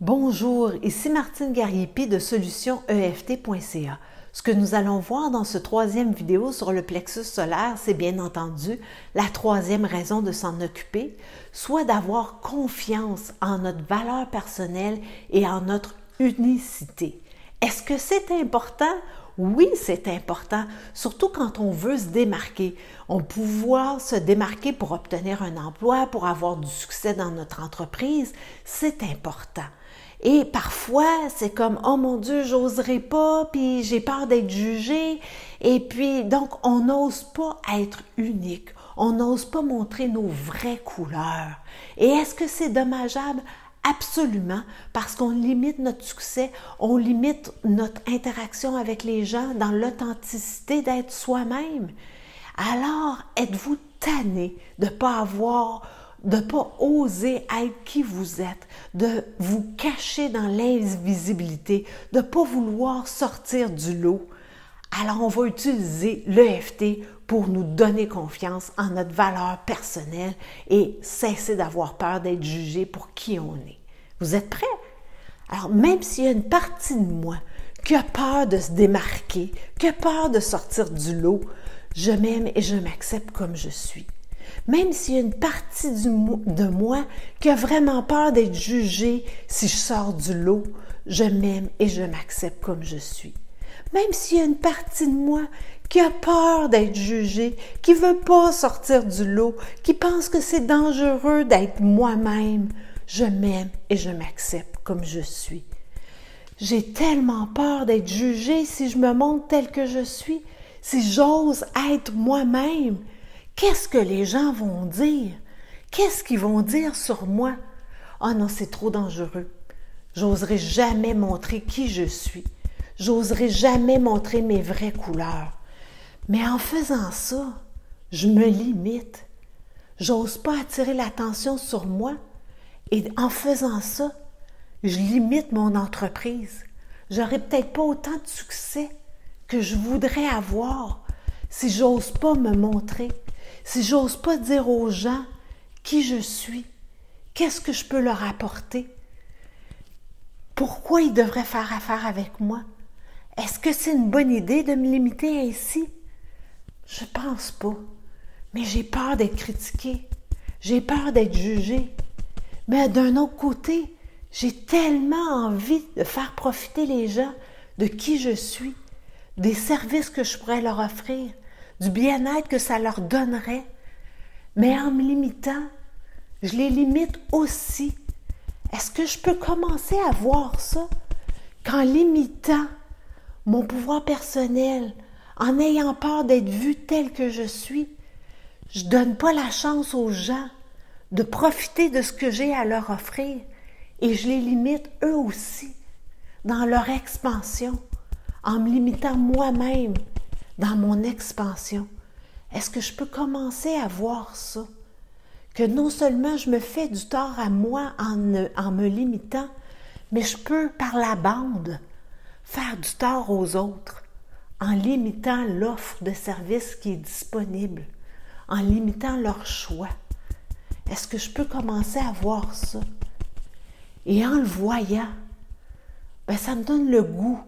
Bonjour, ici Martine Gariepi de solutioneft.ca. Ce que nous allons voir dans ce troisième vidéo sur le plexus solaire, c'est bien entendu la troisième raison de s'en occuper, soit d'avoir confiance en notre valeur personnelle et en notre unicité. Est-ce que c'est important? Oui, c'est important, surtout quand on veut se démarquer. On peut pouvoir se démarquer pour obtenir un emploi, pour avoir du succès dans notre entreprise, c'est important. Et parfois, c'est comme « Oh mon Dieu, j'oserais pas, puis j'ai peur d'être jugée. » Et puis, donc, on n'ose pas être unique. On n'ose pas montrer nos vraies couleurs. Et est-ce que c'est dommageable? Absolument, parce qu'on limite notre succès, on limite notre interaction avec les gens dans l'authenticité d'être soi-même. Alors, êtes-vous tanné de ne pas oser être qui vous êtes, de vous cacher dans l'invisibilité, de ne pas vouloir sortir du lot? Alors, on va utiliser l'EFT pour nous donner confiance en notre valeur personnelle et cesser d'avoir peur d'être jugé pour qui on est. Vous êtes prêts? Alors, même s'il y a une partie de moi qui a peur de se démarquer, qui a peur de sortir du lot, je m'aime et je m'accepte comme je suis. Même s'il y a une partie de moi qui a vraiment peur d'être jugée si je sors du lot, je m'aime et je m'accepte comme je suis. Même s'il y a une partie de moi qui a peur d'être jugée, qui ne veut pas sortir du lot, qui pense que c'est dangereux d'être moi-même, je m'aime et je m'accepte comme je suis. J'ai tellement peur d'être jugée si je me montre telle que je suis, si j'ose être moi-même. Qu'est-ce que les gens vont dire? Qu'est-ce qu'ils vont dire sur moi? Ah non, c'est trop dangereux. J'oserai jamais montrer qui je suis. J'oserai jamais montrer mes vraies couleurs. Mais en faisant ça, je me limite. J'ose pas attirer l'attention sur moi. Et en faisant ça, je limite mon entreprise. J'aurai peut-être pas autant de succès que je voudrais avoir si j'ose pas me montrer, si j'ose pas dire aux gens qui je suis, qu'est-ce que je peux leur apporter, pourquoi ils devraient faire affaire avec moi. Est-ce que c'est une bonne idée de me limiter ainsi? Je pense pas, mais j'ai peur d'être critiquée, j'ai peur d'être jugée. Mais d'un autre côté, j'ai tellement envie de faire profiter les gens de qui je suis, des services que je pourrais leur offrir, du bien-être que ça leur donnerait. Mais en me limitant, je les limite aussi. Est-ce que je peux commencer à voir ça? Qu'en limitant mon pouvoir personnel, en ayant peur d'être vue telle que je suis, je ne donne pas la chance aux gens de profiter de ce que j'ai à leur offrir et je les limite eux aussi dans leur expansion, en me limitant moi-même dans mon expansion. Est-ce que je peux commencer à voir ça? Que non seulement je me fais du tort à moi en me limitant, mais je peux par la bande faire du tort aux autres en limitant l'offre de service qui est disponible, en limitant leur choix. Est-ce que je peux commencer à voir ça? Et en le voyant, ça me donne le goût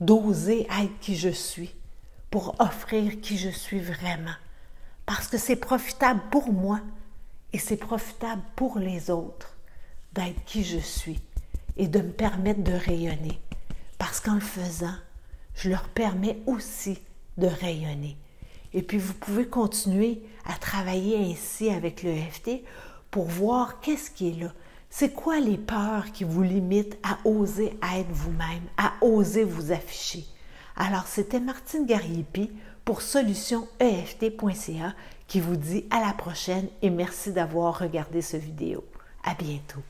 d'oser être qui je suis pour offrir qui je suis vraiment. Parce que c'est profitable pour moi et c'est profitable pour les autres d'être qui je suis et de me permettre de rayonner. Parce qu'en le faisant, je leur permets aussi de rayonner. Et puis, vous pouvez continuer à travailler ainsi avec l'EFT pour voir qu'est-ce qui est là. C'est quoi les peurs qui vous limitent à oser être vous-même, à oser vous afficher? Alors, c'était Martine Gariepi pour solutioneft.ca qui vous dit à la prochaine et merci d'avoir regardé cette vidéo. À bientôt.